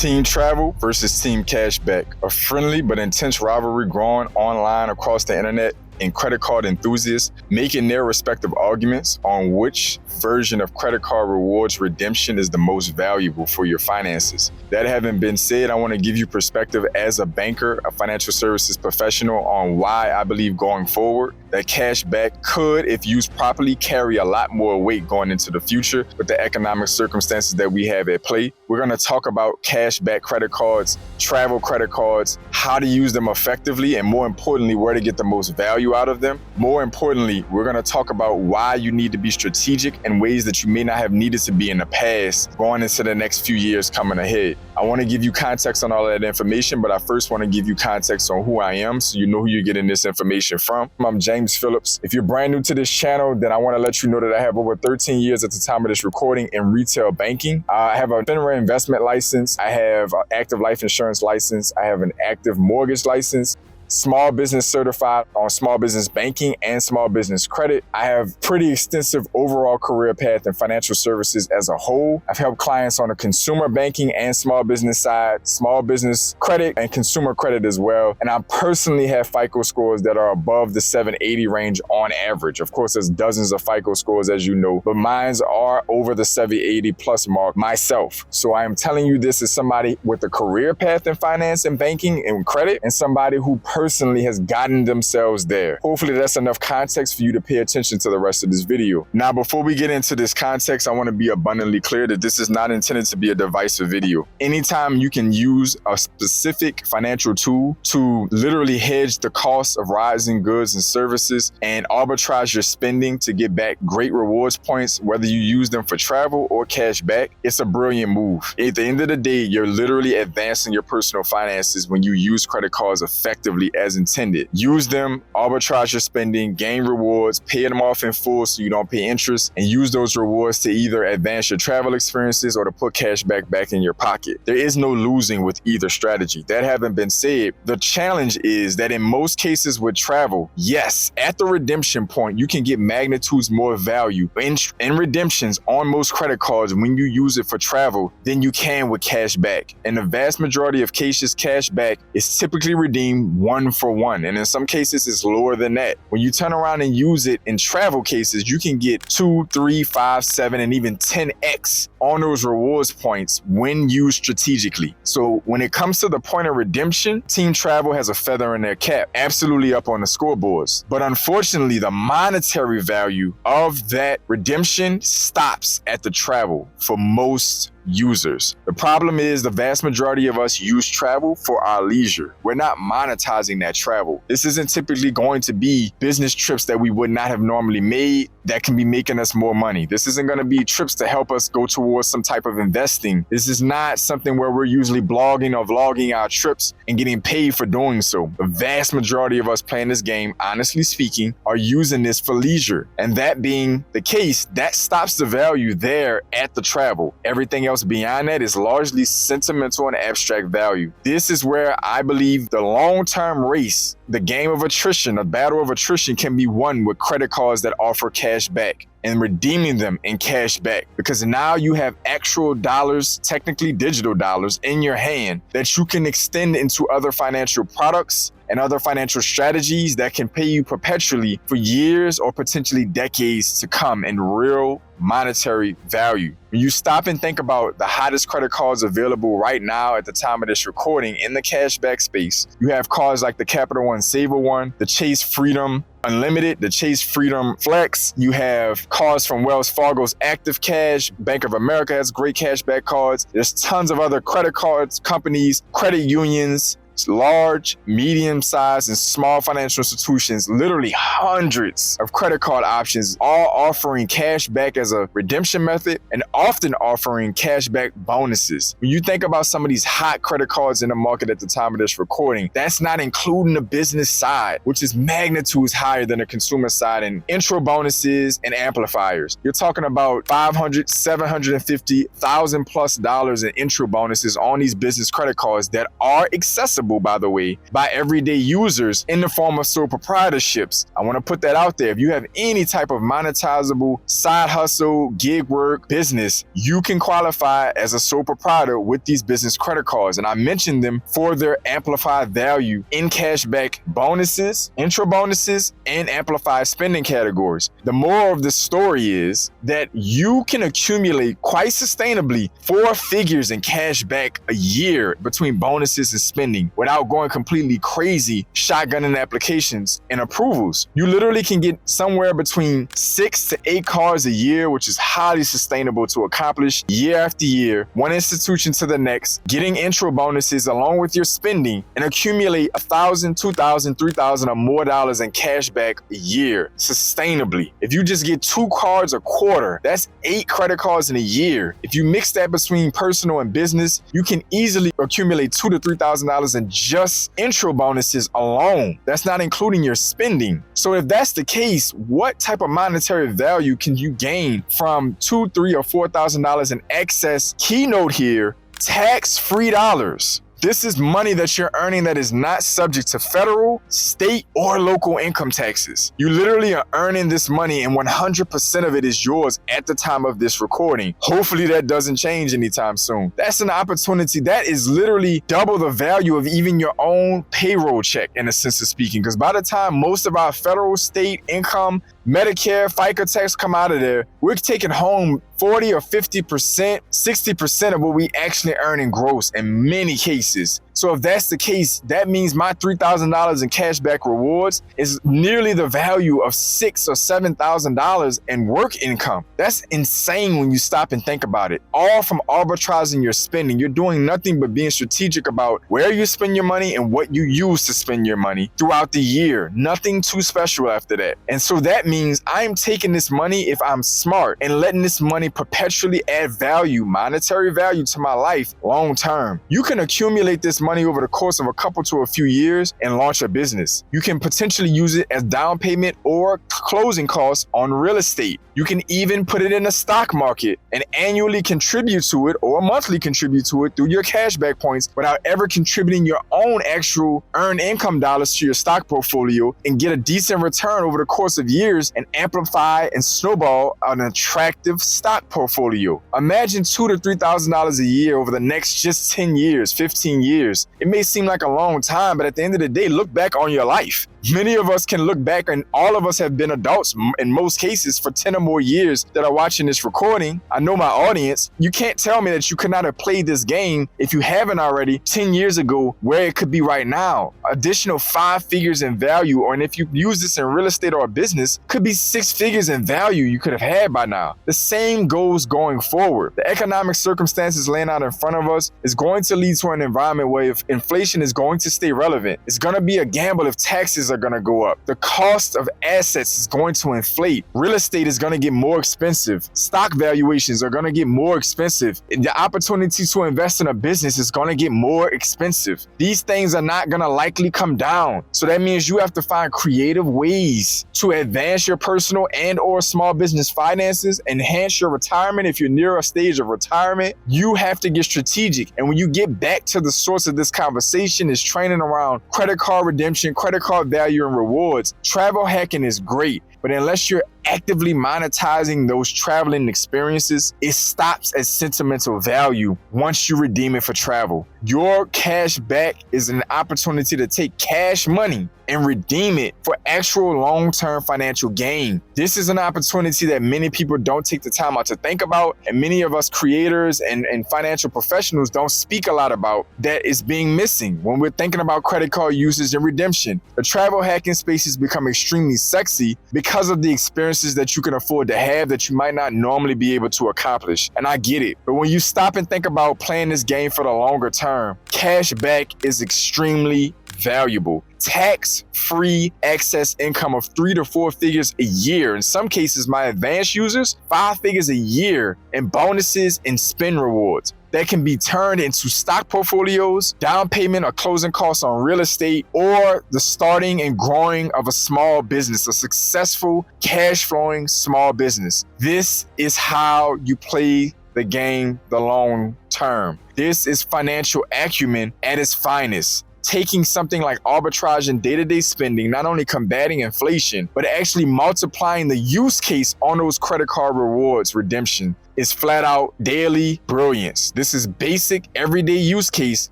Team Travel versus Team Cashback, a friendly but intense rivalry growing online across the internet, and credit card enthusiasts making their respective arguments on which version of credit card rewards redemption is the most valuable for your finances. That having been said, I want to give you perspective as a banker, a financial services professional, on why I believe going forward that cashback could, if used properly, carry a lot more weight going into the future with the economic circumstances that we have at play. We're going to talk about cashback credit cards, travel credit cards, how to use them effectively, and more importantly, where to get the most value out of them. More importantly, we're going to talk about why you need to be strategic in ways that you may not have needed to be in the past going into the next few years coming ahead. I want to give you context on all of that information, but I first want to give you context on who I am so you know who you're getting this information from. I'm James Phillips. If you're brand new to this channel, then I want to let you know that I have over 13 years at the time of this recording in retail banking. I have a FINRA investment license. I have an active life insurance license. I have an active mortgage license. Small business certified on small business banking and small business credit. I have pretty extensive overall career path in financial services as a whole. I've helped clients on the consumer banking and small business side, small business credit and consumer credit as well. And I personally have FICO scores that are above the 780 range on average. Of course, there's dozens of FICO scores, as you know, but mines are over the 780 plus mark myself. So I am telling you this as somebody with a career path in finance and banking and credit, and somebody who personally has gotten themselves there. Hopefully that's enough context for you to pay attention to the rest of this video. Now, before we get into this context, I want to be abundantly clear that this is not intended to be a divisive video. Anytime you can use a specific financial tool to literally hedge the cost of rising goods and services and arbitrage your spending to get back great rewards points, whether you use them for travel or cash back, it's a brilliant move. At the end of the day, you're literally advancing your personal finances when you use credit cards effectively as intended. Use them, arbitrage your spending, gain rewards, pay them off in full so you don't pay interest, and use those rewards to either advance your travel experiences or to put cash back in your pocket. There is no losing with either strategy. That having been said, the challenge is that in most cases with travel, yes, at the redemption point, you can get magnitudes more value in redemptions on most credit cards when you use it for travel than you can with cash back. In the vast majority of cases, cash back is typically redeemed 1-for-1, and in some cases it's lower than that. When you turn around and use it in travel cases, you can get 2, 3, 5, 7, and even 10x on those rewards points when used strategically. So when it comes to the point of redemption, Team Travel has a feather in their cap, absolutely up on the scoreboards. But unfortunately, the monetary value of that redemption stops at the travel for most users. The problem is the vast majority of us use travel for our leisure. We're not monetizing that travel. This isn't typically going to be business trips that we would not have normally made that can be making us more money. This isn't going to be trips to help us go towards some type of investing. This is not something where we're usually blogging or vlogging our trips and getting paid for doing so. The vast majority of us playing this game, honestly speaking, are using this for leisure. And that being the case, that stops the value there at the travel. Everything else beyond that is largely sentimental and abstract value. This is where I believe the long-term race, the game of attrition, a battle of attrition, can be won with credit cards that offer cash back and redeeming them in cash back, because now you have actual dollars, technically digital dollars, in your hand that you can extend into other financial products and other financial strategies that can pay you perpetually for years or potentially decades to come in real monetary value. When you stop and think about the hottest credit cards available right now at the time of this recording in the cashback space, you have cards like the Capital One Saver One, the Chase Freedom Unlimited, the Chase Freedom Flex. You have cards from Wells Fargo's Active Cash. Bank of America has great cashback cards. There's tons of other credit cards, companies, credit unions, large, medium-sized, and small financial institutions, literally hundreds of credit card options, all offering cash back as a redemption method and often offering cash back bonuses. When you think about some of these hot credit cards in the market at the time of this recording, that's not including the business side, which is magnitudes higher than the consumer side in intro bonuses and amplifiers. You're talking about $500, $750,000+ in intro bonuses on these business credit cards that are accessible monetizable, by the way, by everyday users in the form of sole proprietorships. I want to put that out there. If you have any type of monetizable side hustle, gig work, business, you can qualify as a sole proprietor with these business credit cards. And I mentioned them for their amplified value in cashback bonuses, intro bonuses, and amplified spending categories. The moral of the story is that you can accumulate quite sustainably 4 figures in cash back a year between bonuses and spending without going completely crazy shotgunning applications and approvals. You literally can get somewhere between 6 to 8 cards a year, which is highly sustainable to accomplish year after year, one institution to the next, getting intro bonuses along with your spending, and accumulate $1,000, $2,000, $3,000 or more dollars in cash back a year sustainably. If you just get 2 cards a quarter, that's 8 credit cards in a year. If you mix that between personal and business, you can easily accumulate $2,000 to $3,000 in just intro bonuses alone. That's not including your spending. So if that's the case, what type of monetary value can you gain from $2,000, $3,000 or $4,000 in excess? Keynote here, tax-free dollars. This is money that you're earning that is not subject to federal, state, or local income taxes. You literally are earning this money and 100% of it is yours at the time of this recording. Hopefully that doesn't change anytime soon. That's an opportunity that is literally double the value of even your own payroll check, in a sense of speaking, because by the time most of our federal, state income, Medicare, FICA tax come out of there, we're taking home 40 or 50%, 60% of what we actually earn in gross in many cases. So if that's the case, that means my $3,000 in cashback rewards is nearly the value of $6,000 or $7,000 in work income. That's insane when you stop and think about it. All from arbitraging your spending. You're doing nothing but being strategic about where you spend your money and what you use to spend your money throughout the year. Nothing too special after that. And so that means I'm taking this money, if I'm smart, and letting this money perpetually add value, monetary value to my life long term. You can accumulate this money over the course of a couple to a few years and launch a business. You can potentially use it as down payment or closing costs on real estate. You can even put it in the stock market and annually contribute to it or monthly contribute to it through your cashback points without ever contributing your own actual earned income dollars to your stock portfolio, and get a decent return over the course of years and amplify and snowball an attractive stock portfolio. Imagine $2,000 to $3,000 a year over the next just 10 years, 15 years. It may seem like a long time, but at the end of the day, look back on your life. Many of us can look back, and all of us have been adults in most cases for 10 or more years that are watching this recording. I know my audience. You can't tell me that you could not have played this game, if you haven't already, 10 years ago, where it could be right now. Additional 5 figures in value, and if you use this in real estate or a business, could be 6 figures in value you could have had by now. The same goes going forward. The economic circumstances laying out in front of us is going to lead to an environment where if inflation is going to stay relevant, it's going to be a gamble if taxes are going to go up. The cost of assets is going to inflate. Real estate is going to get more expensive. Stock valuations are going to get more expensive. The opportunity to invest in a business is going to get more expensive. These things are not going to likely come down. So that means you have to find creative ways to advance your personal and or small business finances, enhance your retirement. If you're near a stage of retirement, you have to get strategic. And when you get back to the source of this conversation, is training around credit card redemption, credit card value, and rewards. Travel hacking is great, but unless you're actively monetizing those traveling experiences, it stops at sentimental value once you redeem it for travel. Your cash back is an opportunity to take cash money and redeem it for actual long-term financial gain. This is an opportunity that many people don't take the time out to think about, and many of us creators and financial professionals don't speak a lot about, that is being missing when we're thinking about credit card usage and redemption. The travel hacking space has become extremely sexy because of the experiences that you can afford to have that you might not normally be able to accomplish. And I get it. But when you stop and think about playing this game for the longer term, cash back is extremely valuable. Tax-free excess income of 3 to 4 figures a year. In some cases, my advanced users, 5 figures a year in bonuses and spend rewards that can be turned into stock portfolios, down payment or closing costs on real estate, or the starting and growing of a small business, a successful cash flowing small business. This is how you play the game the long term. This is financial acumen at its finest. taking something like arbitrage and day-to-day spending, not only combating inflation, but actually multiplying the use case on those credit card rewards redemption is flat out daily brilliance. This is basic everyday use case,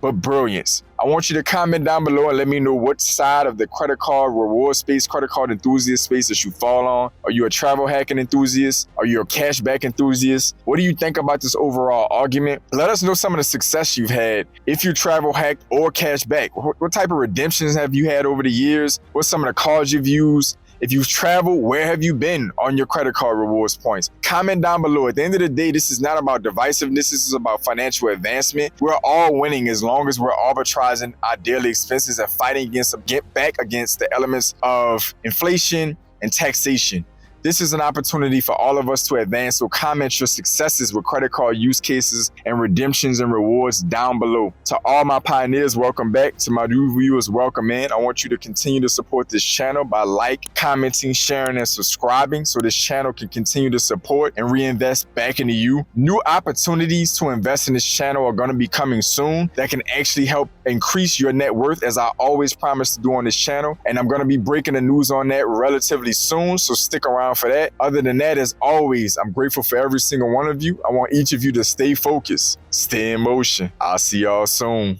but brilliance. I want you to comment down below and let me know what side of the credit card reward space, credit card enthusiast space that you fall on. Are you a travel hacking enthusiast? Are you a cashback enthusiast? What do you think about this overall argument? Let us know some of the success you've had if you travel hacked or cashback. What type of redemptions have you had over the years? What's some of the cards you've used? If you've traveled, where have you been on your credit card rewards points? Comment down below. At the end of the day, this is not about divisiveness. This is about financial advancement. We're all winning as long as we're arbitraging our daily expenses and fighting against the elements of inflation and taxation. This is an opportunity for all of us to advance, so comment your successes with credit card use cases and redemptions and rewards down below. To all my pioneers, welcome back. To my new viewers, welcome in. I want you to continue to support this channel by commenting, sharing, and subscribing so this channel can continue to support and reinvest back into you. New opportunities to invest in this channel are going to be coming soon that can actually help increase your net worth, as I always promise to do on this channel. And I'm going to be breaking the news on that relatively soon, so stick around for that. Other than that, as always, I'm grateful for every single one of you. I want each of you to stay focused, stay in motion. I'll see y'all soon.